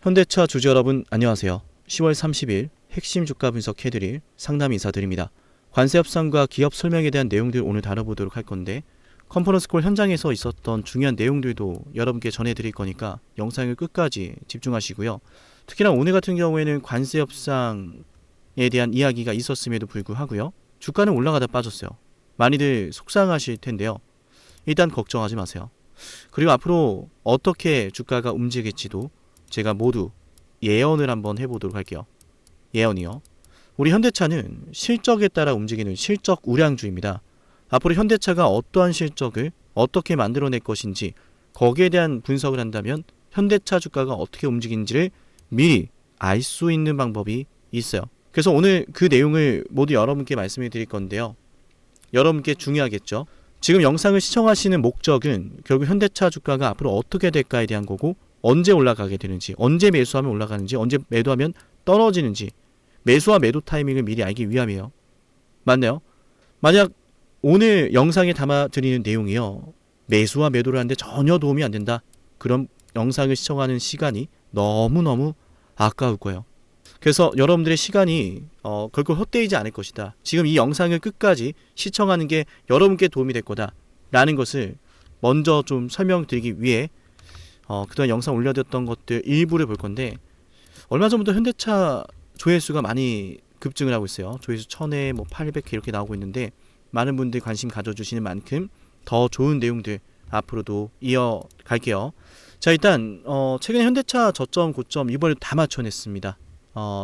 현대차 주주 여러분 안녕하세요. 10월 30일 핵심 주가 분석해드릴 상담 인사드립니다. 관세 협상과 기업 설명에 대한 내용들 오늘 다뤄보도록 할 건데 컨퍼런스 콜 현장에서 있었던 중요한 내용들도 여러분께 전해드릴 거니까 영상을 끝까지 집중하시고요. 특히나 오늘 같은 경우에는 관세 협상에 대한 이야기가 있었음에도 불구하고요. 주가는 올라가다 빠졌어요. 많이들 속상하실 텐데요. 일단 걱정하지 마세요. 그리고 앞으로 어떻게 주가가 움직일지도 제가 모두 예언을 한번 해보도록 할게요. 예언이요. 우리 현대차는 실적에 따라 움직이는 실적 우량주입니다. 앞으로 현대차가 어떠한 실적을 어떻게 만들어낼 것인지 거기에 대한 분석을 한다면 현대차 주가가 어떻게 움직이는지를 미리 알 수 있는 방법이 있어요. 그래서 오늘 그 내용을 모두 여러분께 말씀해 드릴 건데요. 여러분께 중요하겠죠. 지금 영상을 시청하시는 목적은 결국 현대차 주가가 앞으로 어떻게 될까에 대한 거고 언제 올라가게 되는지, 언제 매수하면 올라가는지, 언제 매도하면 떨어지는지 매수와 매도 타이밍을 미리 알기 위함이에요. 맞나요? 만약 오늘 영상에 담아드리는 내용이요. 매수와 매도를 하는데 전혀 도움이 안 된다. 그럼 영상을 시청하는 시간이 너무너무 아까울 거예요. 그래서 여러분들의 시간이 결코 헛되이지 않을 것이다. 지금 이 영상을 끝까지 시청하는 게 여러분께 도움이 될 거다. 라는 것을 먼저 좀 설명드리기 위해 그동안 영상 올려드렸던 것들 일부를 볼 건데 얼마 전부터 현대차 조회수가 많이 급증을 하고 있어요. 조회수 1000회, 800회 이렇게 나오고 있는데 많은 분들이 관심 가져주시는 만큼 더 좋은 내용들 앞으로도 이어갈게요. 자, 일단 최근에 현대차 저점, 고점 이번에 다 맞춰냈습니다.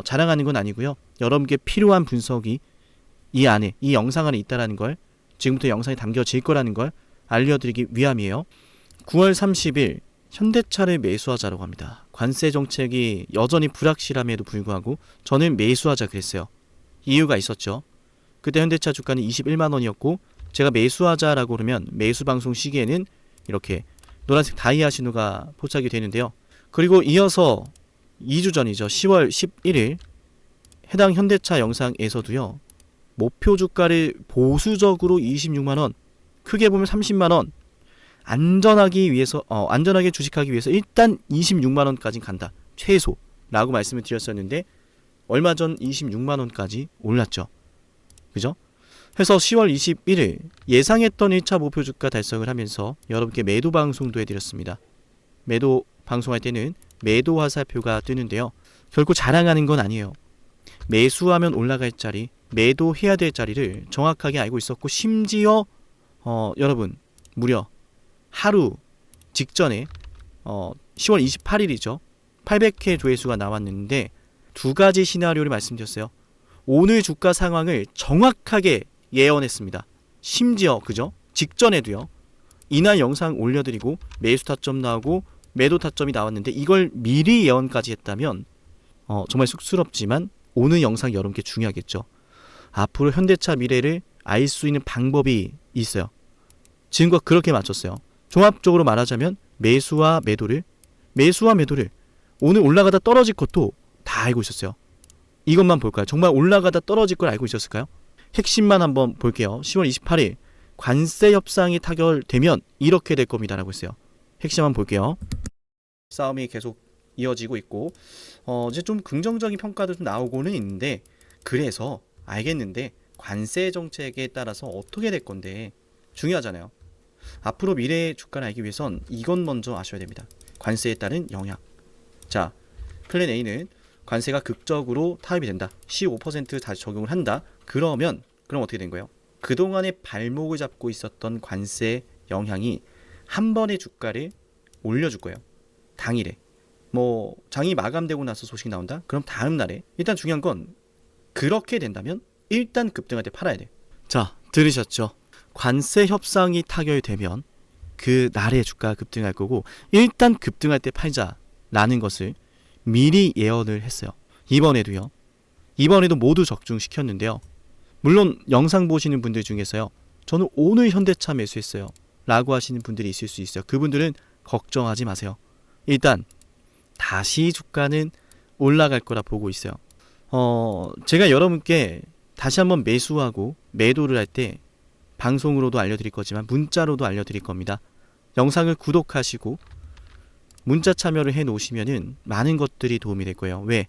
자랑하는 건 아니고요. 여러분께 필요한 분석이 이 안에, 이 영상 안에 있다는 걸 지금부터 영상에 담겨질 거라는 걸 알려드리기 위함이에요. 9월 30일 현대차를 매수하자라고 합니다. 관세 정책이 여전히 불확실함에도 불구하고 저는 매수하자 그랬어요. 이유가 있었죠. 그때 현대차 주가는 21만 원이었고 제가 매수하자라고 그러면 매수 방송 시기에는 이렇게 노란색 다이아 신호가 포착이 되는데요. 그리고 이어서 2주 전이죠. 10월 11일 해당 현대차 영상에서도요. 목표 주가를 보수적으로 26만 원, 크게 보면 30만 원 안전하게 주식하기 위해서 일단 26만 원까지 간다. 최소라고 말씀을 드렸었는데 얼마 전 26만 원까지 올랐죠. 그죠? 해서 10월 21일 예상했던 1차 목표 주가 달성을 하면서 여러분께 매도 방송도 해드렸습니다. 매도 방송할 때는 매도 화살표가 뜨는데요. 결코 자랑하는 건 아니에요. 매수하면 올라갈 자리, 매도해야 될 자리를 정확하게 알고 있었고 심지어 여러분 무려 하루 직전에 10월 28일이죠. 800회 조회수가 나왔는데 두 가지 시나리오를 말씀드렸어요. 오늘 주가 상황을 정확하게 예언했습니다. 심지어 그죠? 직전에도요. 이날 영상 올려드리고 매수 타점 나오고 매도 타점이 나왔는데 이걸 미리 예언까지 했다면 정말 쑥스럽지만 오늘 영상 여러분께 중요하겠죠. 앞으로 현대차 미래를 알 수 있는 방법이 있어요. 지금과 그렇게 맞췄어요. 종합적으로 말하자면 매수와 매도를 오늘 올라가다 떨어질 것도 다 알고 있었어요. 이것만 볼까요? 정말 올라가다 떨어질 걸 알고 있었을까요? 핵심만 한번 볼게요. 10월 28일 관세 협상이 타결되면 이렇게 될 겁니다 라고 했어요. 핵심 한번 볼게요. 싸움이 계속 이어지고 있고 이제 좀 긍정적인 평가도 좀 나오고는 있는데 그래서 알겠는데 관세 정책에 따라서 어떻게 될 건데 중요하잖아요. 앞으로 미래의 주가를 알기 위해선 이건 먼저 아셔야 됩니다. 관세에 따른 영향. 자, 플랜 A는 관세가 극적으로 타협이 된다. 15% 다시 적용을 한다. 그럼 어떻게 된 거예요? 그동안에 발목을 잡고 있었던 관세 영향이 한 번의 주가를 올려줄 거예요. 당일에. 장이 마감되고 나서 소식이 나온다? 그럼 다음 날에. 일단 중요한 건 그렇게 된다면 일단 급등할 때 팔아야 돼. 자, 들으셨죠? 관세 협상이 타결되면 그 날의 주가가 급등할 거고 일단 급등할 때 팔자라는 것을 미리 예언을 했어요. 이번에도 모두 적중시켰는데요. 물론 영상 보시는 분들 중에서요. 저는 오늘 현대차 매수했어요. 라고 하시는 분들이 있을 수 있어요. 그분들은 걱정하지 마세요. 일단 다시 주가는 올라갈 거라 보고 있어요. 제가 여러분께 다시 한번 매수하고 매도를 할 때 방송으로도 알려드릴 거지만 문자로도 알려드릴 겁니다. 영상을 구독하시고 문자 참여를 해 놓으시면은 많은 것들이 도움이 될 거예요. 왜?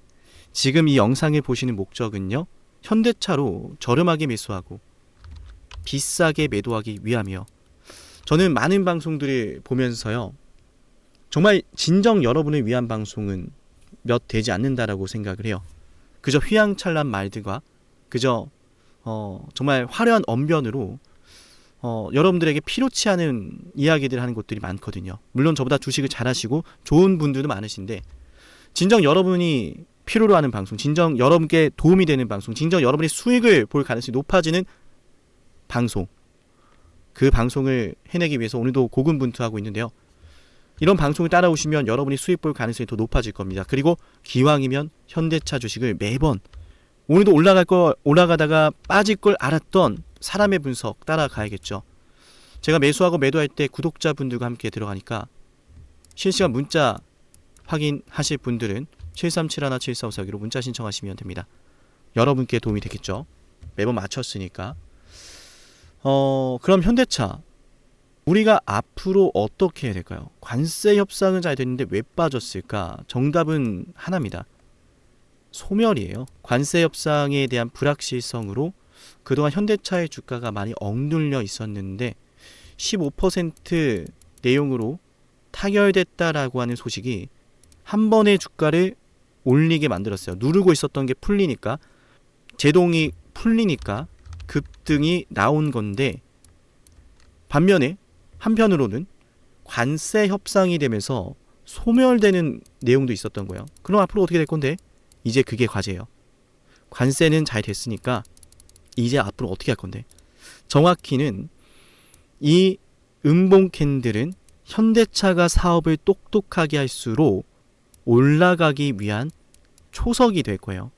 지금 이 영상을 보시는 목적은요, 현대차로 저렴하게 매수하고 비싸게 매도하기 위함이요. 저는 많은 방송들을 보면서요, 정말 진정 여러분을 위한 방송은 몇 되지 않는다라고 생각을 해요. 그저 휘황찬란 말들과 그저 정말 화려한 언변으로 여러분들에게 필요치 않은 이야기들 하는 것들이 많거든요. 물론 저보다 주식을 잘하시고 좋은 분들도 많으신데, 진정 여러분이 필요로 하는 방송, 진정 여러분께 도움이 되는 방송, 진정 여러분이 수익을 볼 가능성이 높아지는 방송, 그 방송을 해내기 위해서 오늘도 고군분투하고 있는데요. 이런 방송을 따라오시면 여러분이 수익 볼 가능성이 더 높아질 겁니다. 그리고 기왕이면 현대차 주식을 매번, 오늘도 올라가다가 빠질 걸 알았던 사람의 분석 따라가야겠죠. 제가 매수하고 매도할 때 구독자분들과 함께 들어가니까 실시간 문자 확인하실 분들은 7371-7454기로 문자 신청하시면 됩니다. 여러분께 도움이 되겠죠. 매번 맞췄으니까. 그럼 현대차, 우리가 앞으로 어떻게 해야 될까요? 관세 협상은 잘 됐는데 왜 빠졌을까? 정답은 하나입니다. 소멸이에요. 관세 협상에 대한 불확실성으로 그동안 현대차의 주가가 많이 억눌려 있었는데 15% 내용으로 타결됐다라고 하는 소식이 한 번의 주가를 올리게 만들었어요. 누르고 있었던 게 풀리니까, 제동이 풀리니까 급등이 나온 건데, 반면에 한편으로는 관세 협상이 되면서 소멸되는 내용도 있었던 거예요. 그럼 앞으로 어떻게 될 건데? 이제 그게 과제예요. 관세는 잘 됐으니까 이제 앞으로 어떻게 할 건데? 정확히는 이 음봉 캔들은 현대차가 사업을 똑똑하게 할수록 올라가기 위한 초석이 될 거예요.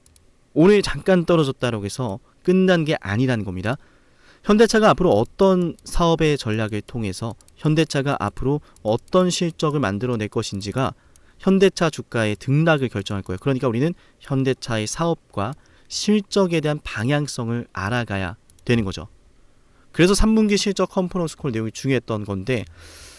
오늘 잠깐 떨어졌다고 해서 끝난 게 아니라는 겁니다. 현대차가 앞으로 어떤 사업의 전략을 통해서 현대차가 앞으로 어떤 실적을 만들어낼 것인지가 현대차 주가의 등락을 결정할 거예요. 그러니까 우리는 현대차의 사업과 실적에 대한 방향성을 알아가야 되는 거죠. 그래서 3분기 실적 컨퍼런스 콜 내용이 중요했던 건데,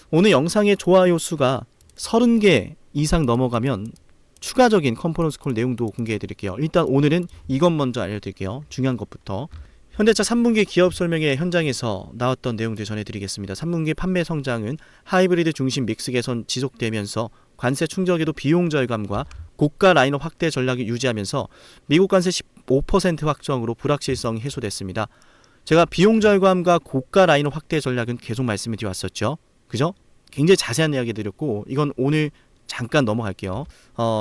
오늘 영상의 좋아요 수가 30개 이상 넘어가면 추가적인 컨퍼런스 콜 내용도 공개해 드릴게요. 일단 오늘은 이것 먼저 알려드릴게요. 중요한 것부터. 현대차 3분기 기업 설명회 현장에서 나왔던 내용들 전해드리겠습니다. 3분기 판매 성장은 하이브리드 중심 믹스 개선 지속되면서 관세 충격에도 비용 절감과 고가 라인업 확대 전략을 유지하면서 미국 관세 15% 확정으로 불확실성이 해소됐습니다. 제가 비용 절감과 고가 라인업 확대 전략은 계속 말씀을 드려왔었죠. 그죠? 굉장히 자세한 이야기 드렸고, 이건 오늘 잠깐 넘어갈게요.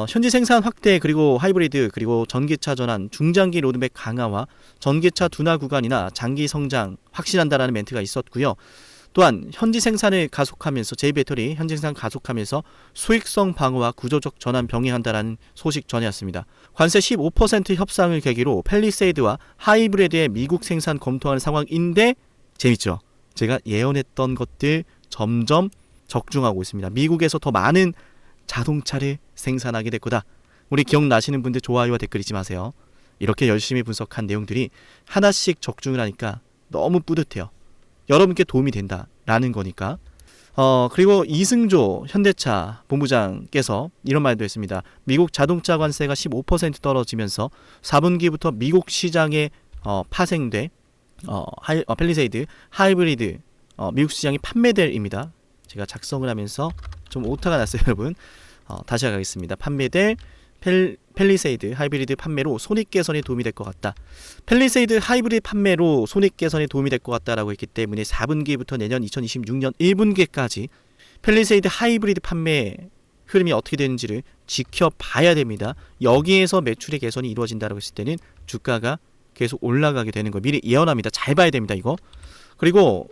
현지 생산 확대, 그리고 하이브리드, 그리고 전기차 전환, 중장기 로드맵 강화와 전기차 둔화 구간이나 장기 성장 확실한다라는 멘트가 있었고요. 또한 현지 생산을 가속하면서 제2배터리 현지 생산 가속하면서 수익성 방어와 구조적 전환 병행한다라는 소식 전해왔습니다. 관세 15% 협상을 계기로 팰리세이드와 하이브리드의 미국 생산 검토하는 상황인데, 재밌죠? 제가 예언했던 것들 점점 적중하고 있습니다. 미국에서 더 많은 자동차를 생산하게 될 거다. 우리 기억나시는 분들 좋아요와 댓글 잊지 마세요. 이렇게 열심히 분석한 내용들이 하나씩 적중을 하니까 너무 뿌듯해요. 여러분께 도움이 된다라는 거니까. 그리고 이승조 현대차 본부장께서 이런 말도 했습니다. 미국 자동차 관세가 15% 떨어지면서 4분기부터 미국 시장에 파생돼 팰리세이드, 하이브리드 미국 시장이 판매될입니다. 제가 작성을 하면서 좀 오타가 났어요, 여러분. 다시 가겠습니다. 판매될 팰리세이드 하이브리드 판매로 손익 개선에 도움이 될 것 같다. 팰리세이드 하이브리드 판매로 손익 개선에 도움이 될 것 같다라고 했기 때문에 4분기부터 내년 2026년 1분기까지 팰리세이드 하이브리드 판매 흐름이 어떻게 되는지를 지켜봐야 됩니다. 여기에서 매출의 개선이 이루어진다고 했을 때는 주가가 계속 올라가게 되는 거 미리 예언합니다. 잘 봐야 됩니다, 이거. 그리고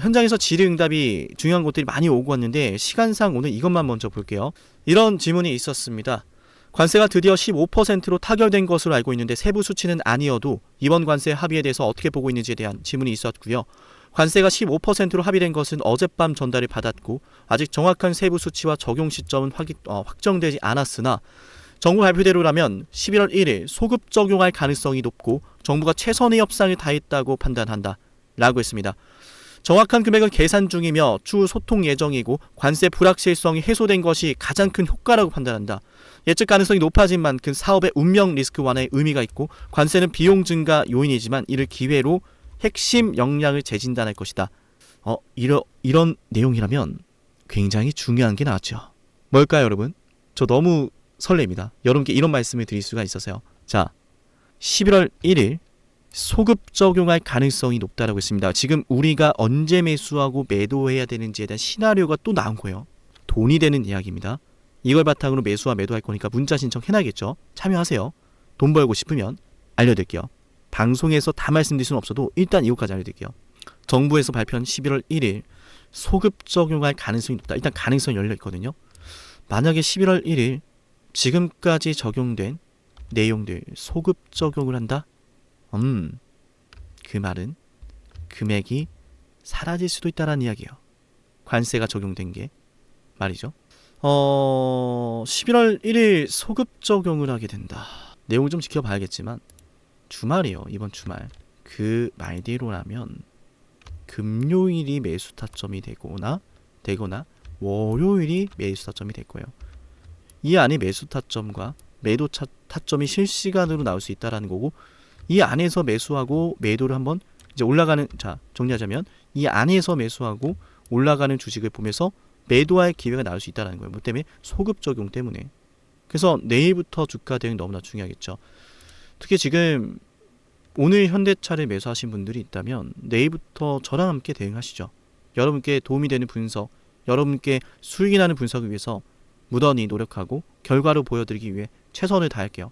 현장에서 질의응답이 중요한 것들이 많이 오고 왔는데, 시간상 오늘 이것만 먼저 볼게요. 이런 질문이 있었습니다. 관세가 드디어 15%로 타결된 것으로 알고 있는데 세부 수치는 아니어도 이번 관세 합의에 대해서 어떻게 보고 있는지에 대한 질문이 있었고요. 관세가 15%로 합의된 것은 어젯밤 전달을 받았고 아직 정확한 세부 수치와 적용 시점은 확정되지 않았으나 정부 발표대로라면 11월 1일 소급 적용할 가능성이 높고 정부가 최선의 협상을 다했다고 판단한다 라고 했습니다. 정확한 금액은 계산 중이며 추후 소통 예정이고 관세 불확실성이 해소된 것이 가장 큰 효과라고 판단한다. 예측 가능성이 높아진 만큼 사업의 운명 리스크 완화에 의미가 있고 관세는 비용 증가 요인이지만 이를 기회로 핵심 역량을 재진단할 것이다. 이런 내용이라면 굉장히 중요한 게 나왔죠. 뭘까요, 여러분? 저 너무 설렙니다. 여러분께 이런 말씀을 드릴 수가 있어서요. 자, 11월 1일 소급 적용할 가능성이 높다라고 했습니다. 지금 우리가 언제 매수하고 매도해야 되는지에 대한 시나리오가 또 나온 거예요. 돈이 되는 이야기입니다. 이걸 바탕으로 매수와 매도할 거니까 문자 신청해놔야겠죠. 참여하세요. 돈 벌고 싶으면 알려드릴게요. 방송에서 다 말씀드릴 수는 없어도 일단 이것까지 알려드릴게요. 정부에서 발표한 11월 1일 소급 적용할 가능성이 높다. 일단 가능성이 열려있거든요. 만약에 11월 1일 지금까지 적용된 내용들 소급 적용을 한다? 그 말은 금액이 사라질 수도 있다라는 이야기예요. 관세가 적용된 게 말이죠. 11월 1일 소급 적용을 하게 된다. 내용을 좀 지켜봐야겠지만 주말이에요. 이번 주말. 그 말대로라면 금요일이 매수 타점이 되거나 월요일이 매수 타점이 될 거예요. 이 안에 매수 타점과 매도 타점이 실시간으로 나올 수 있다라는 거고, 이 안에서 매수하고 매도를 한번 이제 올라가는, 자 정리하자면 이 안에서 매수하고 올라가는 주식을 보면서 매도할 기회가 나올 수 있다는 거예요. 뭐 때문에? 소급 적용 때문에. 그래서 내일부터 주가 대응 너무나 중요하겠죠. 특히 지금 오늘 현대차를 매수하신 분들이 있다면 내일부터 저랑 함께 대응하시죠. 여러분께 도움이 되는 분석, 여러분께 수익이 나는 분석을 위해서 무던히 노력하고 결과를 보여드리기 위해 최선을 다할게요.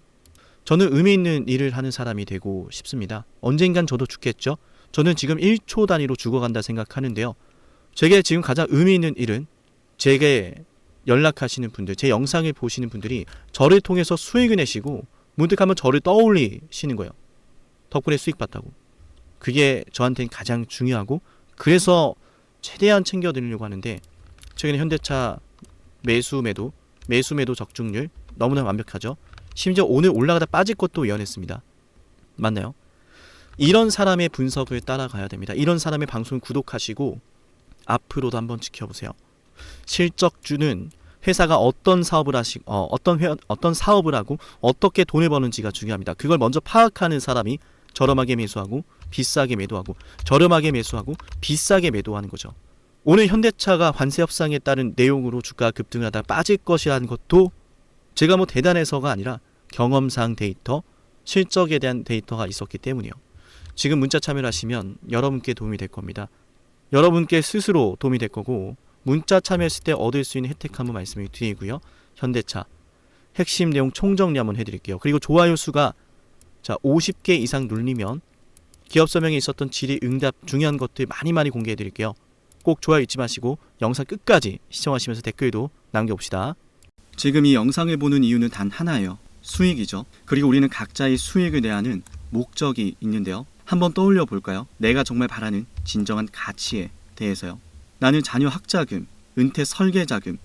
저는 의미 있는 일을 하는 사람이 되고 싶습니다. 언젠간 저도 죽겠죠. 저는 지금 1초 단위로 죽어간다 생각하는데요. 제게 지금 가장 의미 있는 일은 제게 연락하시는 분들, 제 영상을 보시는 분들이 저를 통해서 수익을 내시고 문득 한번 저를 떠올리시는 거예요. 덕분에 수익 봤다고. 그게 저한테는 가장 중요하고, 그래서 최대한 챙겨드리려고 하는데, 최근에 현대차 매수 매도 적중률 너무나 완벽하죠. 심지어 오늘 올라가다 빠질 것도 예언했습니다. 맞나요? 이런 사람의 분석을 따라가야 됩니다. 이런 사람의 방송을 구독하시고 앞으로도 한번 지켜보세요. 실적주는 회사가 어떤 사업을 어떤 사업을 하고 어떻게 돈을 버는지가 중요합니다. 그걸 먼저 파악하는 사람이 저렴하게 매수하고 비싸게 매도하고, 저렴하게 매수하고 비싸게 매도하는 거죠. 오늘 현대차가 관세 협상에 따른 내용으로 주가가 급등을 하다가 빠질 것이라는 것도 제가 뭐 대단해서가 아니라 경험상 데이터, 실적에 대한 데이터가 있었기 때문이에요. 지금 문자 참여를 하시면 여러분께 도움이 될 겁니다. 여러분께 스스로 도움이 될 거고, 문자 참여했을 때 얻을 수 있는 혜택 한번 말씀을 드리고요. 현대차 핵심 내용 총정리 한번 해드릴게요. 그리고 좋아요 수가 50개 이상 눌리면 기업 설명에 있었던 질의 응답 중요한 것들 많이 공개해드릴게요. 꼭 좋아요 잊지 마시고 영상 끝까지 시청하시면서 댓글도 남겨봅시다. 지금 이 영상을 보는 이유는 단 하나예요. 수익이죠. 그리고 우리는 각자의 수익을 내야 하는 목적이 있는데요. 한번 떠올려 볼까요? 내가 정말 바라는 진정한 가치에 대해서요. 나는 자녀 학자금, 은퇴 설계자금,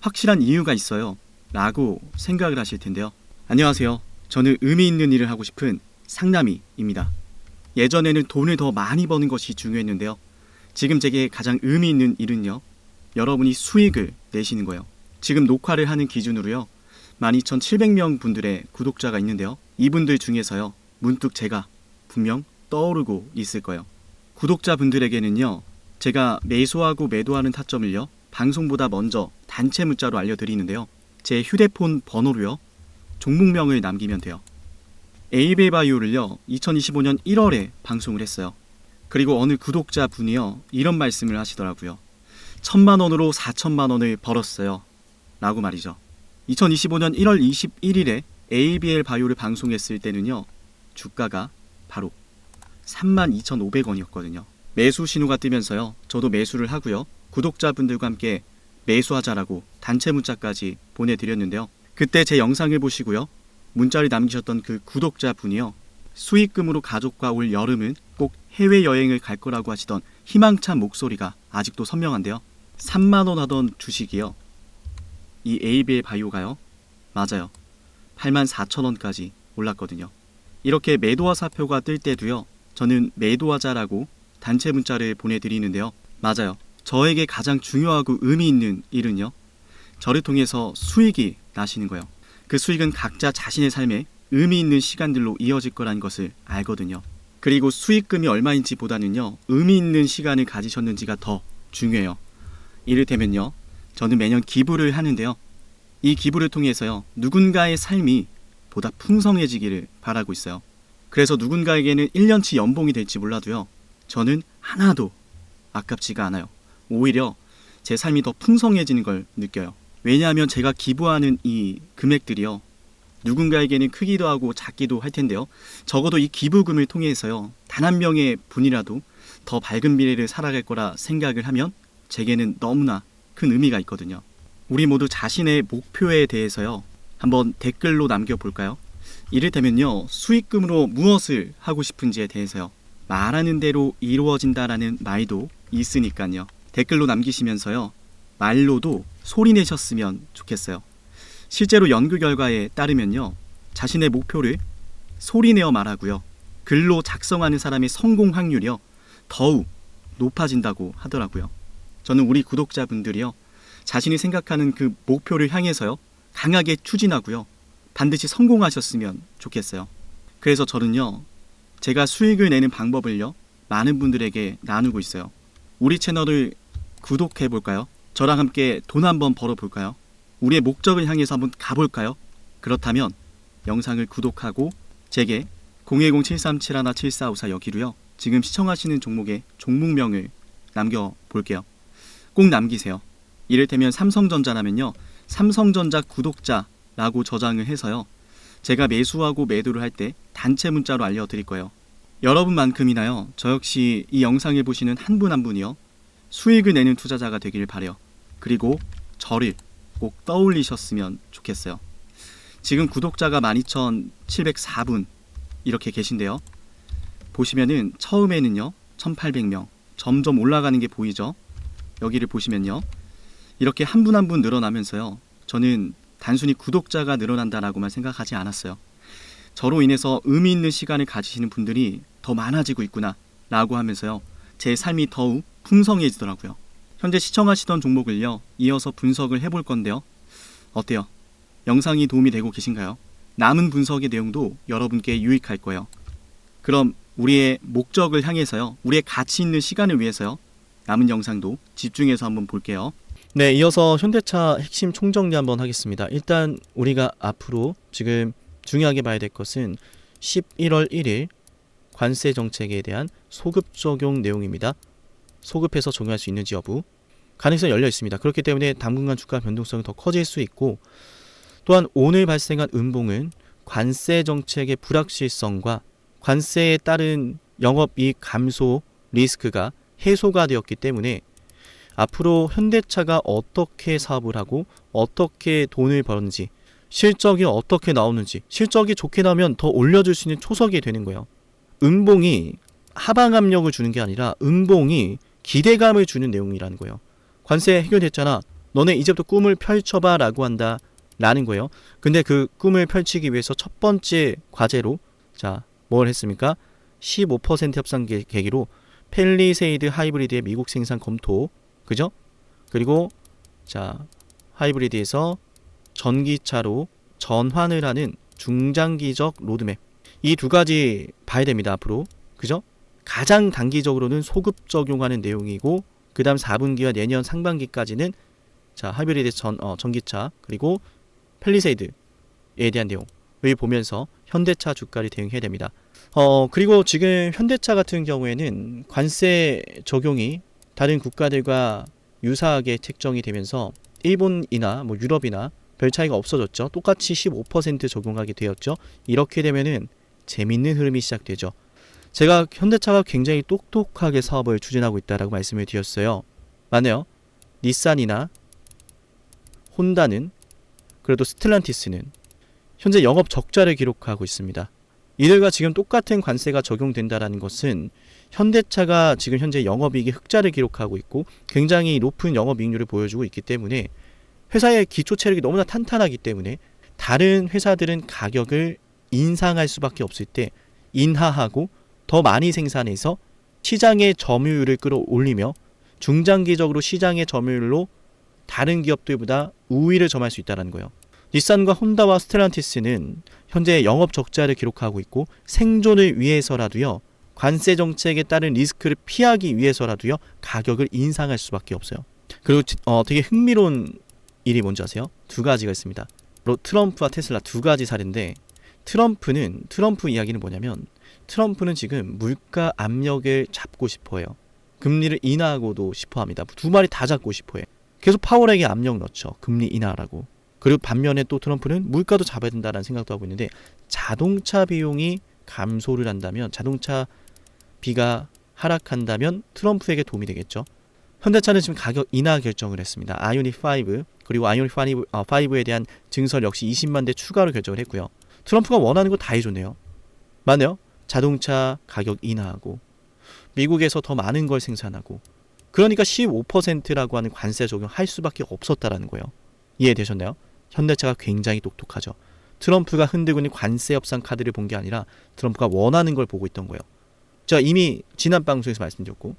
확실한 이유가 있어요 라고 생각을 하실 텐데요. 안녕하세요. 저는 의미 있는 일을 하고 싶은 상남이입니다. 예전에는 돈을 더 많이 버는 것이 중요했는데요. 지금 제게 가장 의미 있는 일은요, 여러분이 수익을 내시는 거예요. 지금 녹화를 하는 기준으로요 12,700명 분들의 구독자가 있는데요. 이분들 중에서요 문득 제가 분명 떠오르고 있을 거예요. 구독자분들에게는요 제가 매수하고 매도하는 타점을요 방송보다 먼저 단체 문자로 알려드리는데요. 제 휴대폰 번호로요 종목명을 남기면 돼요. 에이베바이오를요 2025년 1월에 방송을 했어요. 그리고 어느 구독자분이요 이런 말씀을 하시더라고요. 1,000만원으로 4,000만원을 벌었어요 라고 말이죠. 2025년 1월 21일에 ABL 바이오를 방송했을 때는요 주가가 바로 32,500원이었거든요. 매수 신호가 뜨면서요 저도 매수를 하고요 구독자분들과 함께 매수하자라고 단체 문자까지 보내드렸는데요. 그때 제 영상을 보시고요 문자를 남기셨던 그 구독자분이요 수익금으로 가족과 올 여름은 꼭 해외여행을 갈 거라고 하시던 희망찬 목소리가 아직도 선명한데요. 3만원 하던 주식이요 이 ABL 바이오가요 맞아요 84,000원까지 올랐거든요. 이렇게 매도화 사표가 뜰 때도요 저는 매도하자라고 단체 문자를 보내드리는데요. 맞아요. 저에게 가장 중요하고 의미 있는 일은요, 저를 통해서 수익이 나시는 거예요. 그 수익은 각자 자신의 삶에 의미 있는 시간들로 이어질 거라는 것을 알거든요. 그리고 수익금이 얼마인지 보다는요, 의미 있는 시간을 가지셨는지가 더 중요해요. 이를테면요, 저는 매년 기부를 하는데요, 이 기부를 통해서요, 누군가의 삶이 보다 풍성해지기를 바라고 있어요. 그래서 누군가에게는 1년치 연봉이 될지 몰라도요, 저는 하나도 아깝지가 않아요. 오히려 제 삶이 더 풍성해지는 걸 느껴요. 왜냐하면 제가 기부하는 이 금액들이요, 누군가에게는 크기도 하고 작기도 할 텐데요, 적어도 이 기부금을 통해서요, 단 한 명의 분이라도 더 밝은 미래를 살아갈 거라 생각을 하면 제게는 너무나 큰 의미가 있거든요. 우리 모두 자신의 목표에 대해서요, 한번 댓글로 남겨볼까요? 이를테면요, 수익금으로 무엇을 하고 싶은지에 대해서요, 말하는 대로 이루어진다라는 말도 있으니까요. 댓글로 남기시면서요, 말로도 소리 내셨으면 좋겠어요. 실제로 연구 결과에 따르면요, 자신의 목표를 소리내어 말하고요, 글로 작성하는 사람의 성공 확률이요, 더욱 높아진다고 하더라고요. 저는 우리 구독자분들이요, 자신이 생각하는 그 목표를 향해서요, 강하게 추진하고요, 반드시 성공하셨으면 좋겠어요. 그래서 저는요, 제가 수익을 내는 방법을요, 많은 분들에게 나누고 있어요. 우리 채널을 구독해 볼까요? 저랑 함께 돈 한번 벌어 볼까요? 우리의 목적을 향해서 한번 가볼까요? 그렇다면 영상을 구독하고 제게 010-7371-7454 여기로요, 지금 시청하시는 종목의 종목명을 남겨볼게요. 꼭 남기세요. 이를테면 삼성전자라면요, 삼성전자 구독자라고 저장을 해서요, 제가 매수하고 매도를 할 때 단체 문자로 알려드릴 거예요. 여러분만큼이나요, 저 역시 이 영상을 보시는 한 분 한 분이요, 수익을 내는 투자자가 되길 바래요. 그리고 저를 꼭 떠올리셨으면 좋겠어요. 지금 구독자가 12,704분 이렇게 계신데요, 보시면은 처음에는요 1,800명 점점 올라가는 게 보이죠. 여기를 보시면요, 이렇게 한 분 한 분 늘어나면서요, 저는 단순히 구독자가 늘어난다라고만 생각하지 않았어요. 저로 인해서 의미 있는 시간을 가지시는 분들이 더 많아지고 있구나 라고 하면서요, 제 삶이 더욱 풍성해지더라고요. 현재 시청하시던 종목을요, 이어서 분석을 해볼 건데요, 어때요? 영상이 도움이 되고 계신가요? 남은 분석의 내용도 여러분께 유익할 거예요. 그럼 우리의 목적을 향해서요, 우리의 가치 있는 시간을 위해서요, 남은 영상도 집중해서 한번 볼게요. 네, 이어서 현대차 핵심 총정리 한번 하겠습니다. 일단 우리가 앞으로 지금 중요하게 봐야 될 것은 11월 1일 관세 정책에 대한 소급 적용 내용입니다. 소급해서 적용할 수 있는지 여부, 가능성이 열려 있습니다. 그렇기 때문에 당분간 주가 변동성이 더 커질 수 있고, 또한 오늘 발생한 음봉은 관세 정책의 불확실성과 관세에 따른 영업이익 감소 리스크가 해소가 되었기 때문에 앞으로 현대차가 어떻게 사업을 하고 어떻게 돈을 버는지, 실적이 어떻게 나오는지, 실적이 좋게 나오면 더 올려줄 수 있는 초석이 되는 거예요. 음봉이 하방 압력을 주는 게 아니라 음봉이 기대감을 주는 내용이라는 거예요. 관세 해결됐잖아, 너네 이제부터 꿈을 펼쳐봐 라고 한다 라는 거예요. 근데 그 꿈을 펼치기 위해서 첫 번째 과제로 자, 뭘 했습니까? 15% 협상 계기로 펠리세이드 하이브리드의 미국 생산 검토, 그죠? 그리고 자, 하이브리드에서 전기차로 전환을 하는 중장기적 로드맵, 이 두 가지 봐야 됩니다. 앞으로, 그죠? 가장 단기적으로는 소급 적용하는 내용이고, 그 다음 4분기와 내년 상반기까지는 자, 하이브리드 전기차 그리고 펠리세이드에 대한 내용을 보면서 현대차 주가를 대응해야 됩니다. 그리고 지금 현대차 같은 경우에는 관세 적용이 다른 국가들과 유사하게 책정이 되면서 일본이나 뭐 유럽이나 별 차이가 없어졌죠. 똑같이 15% 적용하게 되었죠. 이렇게 되면은 재밌는 흐름이 시작되죠. 제가 현대차가 굉장히 똑똑하게 사업을 추진하고 있다라고 말씀을 드렸어요. 맞네요. 닛산이나 혼다는, 그래도 스텔란티스는 현재 영업 적자를 기록하고 있습니다. 이들과 지금 똑같은 관세가 적용된다라는 것은 현대차가 지금 현재 영업이익이 흑자를 기록하고 있고 굉장히 높은 영업이익률을 보여주고 있기 때문에 회사의 기초 체력이 너무나 탄탄하기 때문에 다른 회사들은 가격을 인상할 수밖에 없을 때 인하하고 더 많이 생산해서 시장의 점유율을 끌어올리며 중장기적으로 시장의 점유율로 다른 기업들보다 우위를 점할 수 있다는 거예요. 닛산과 혼다와 스텔란티스는 현재 영업 적자를 기록하고 있고 생존을 위해서라도요, 관세 정책에 따른 리스크를 피하기 위해서라도요, 가격을 인상할 수밖에 없어요. 그리고 되게 흥미로운 일이 뭔지 아세요? 두 가지가 있습니다. 바로 트럼프와 테슬라 두 가지 사례인데, 트럼프 이야기는 뭐냐면, 트럼프는 지금 물가 압력을 잡고 싶어해요. 금리를 인하하고도 싶어합니다. 두 마리 다 잡고 싶어해. 계속 파월에게 압력 넣죠. 금리 인하라고. 그리고 반면에 또 트럼프는 물가도 잡아야 된다는 생각도 하고 있는데, 자동차 비용이 감소를 한다면, 자동차비가 하락한다면 트럼프에게 도움이 되겠죠. 현대차는 지금 가격 인하 결정을 했습니다. 아이오닉 5 그리고 아이오닉 5에 대한 증설 역시 20만 대 추가로 결정을 했고요. 트럼프가 원하는 거 다 해줬네요. 맞네요. 자동차 가격 인하하고 미국에서 더 많은 걸 생산하고, 그러니까 15%라고 하는 관세 적용할 수밖에 없었다라는 거예요. 이해되셨나요? 현대차가 굉장히 똑똑하죠. 트럼프가 흔들고 있는 관세 협상 카드를 본 게 아니라 트럼프가 원하는 걸 보고 있던 거예요. 제가 이미 지난 방송에서 말씀드렸고,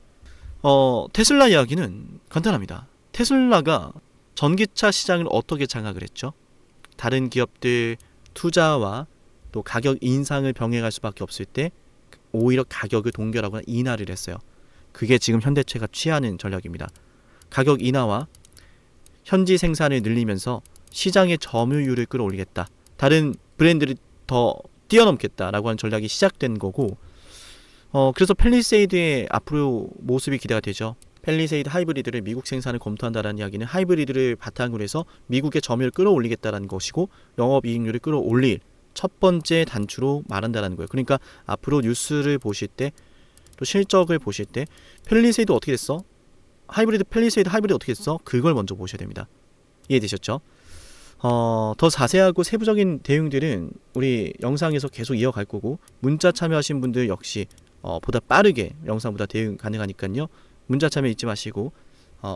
테슬라 이야기는 간단합니다. 테슬라가 전기차 시장을 어떻게 장악을 했죠? 다른 기업들 투자와 또 가격 인상을 병행할 수밖에 없을 때 오히려 가격을 동결하거나 인하를 했어요. 그게 지금 현대차가 취하는 전략입니다. 가격 인하와 현지 생산을 늘리면서 시장의 점유율을 끌어올리겠다, 다른 브랜드를 더 뛰어넘겠다라고 하는 전략이 시작된 거고, 그래서 팰리세이드의 앞으로 모습이 기대가 되죠. 팰리세이드 하이브리드를 미국 생산을 검토한다는 이야기는 하이브리드를 바탕으로 해서 미국의 점유율을 끌어올리겠다는 것이고, 영업이익률을 끌어올릴 첫 번째 단추로 말한다는 거예요. 그러니까 앞으로 뉴스를 보실 때, 또 실적을 보실 때 팰리세이드 어떻게 됐어? 팰리세이드 하이브리드 어떻게 됐어? 그걸 먼저 보셔야 됩니다. 이해되셨죠? 더 자세하고 세부적인 내용들은 우리 영상에서 계속 이어갈 거고, 문자 참여하신 분들 역시 보다 빠르게 영상보다 대응 가능하니까요. 문자 참여 잊지 마시고,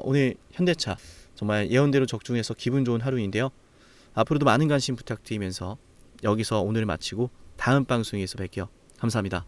오늘 현대차 정말 예언대로 적중해서 기분 좋은 하루인데요. 앞으로도 많은 관심 부탁드리면서 여기서 오늘 마치고 다음 방송에서 뵐게요. 감사합니다.